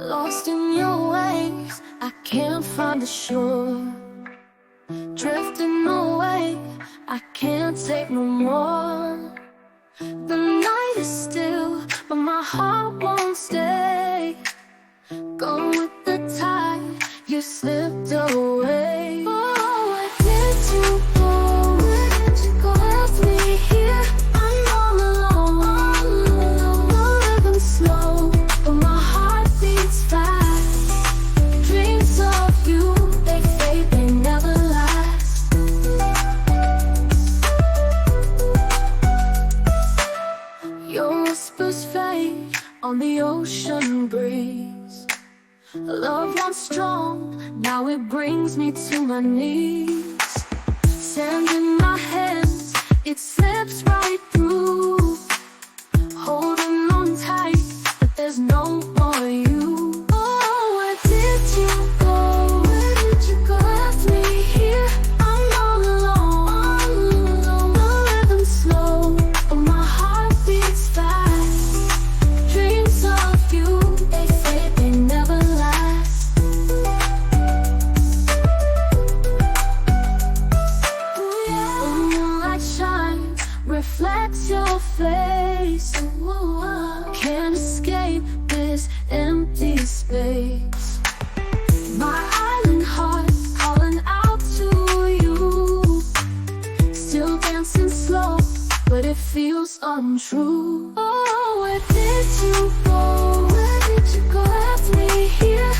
Lost in your waves, I can't find the shore. Drifting away, I can't take no more. The night is still, but my heart won't stay. Go with the tide, you slipped away. Oh, where did you go? Where did you go? Left me here, I'm all alone. No rhythm slow, but my heart beats fast. Dreams of you, they fade, they never last. Your whispers fade on the ocean breeze. Love once strong, now it brings me to my knees. Sand in my hands, it slips right through. Holding on tight, but there's no more you. Oh, where did you go? Where did you go? Left me here, I'm all alone. No rhythm slow, but my heart beats fast. Dreams of you, they fade, they never last. When moonlight shines, reflects your face. Can't escape this empty space. My island heart calling out to you. Still dancing slow, but it feels untrue. Oh, where did you go? Where did you go? Left me here,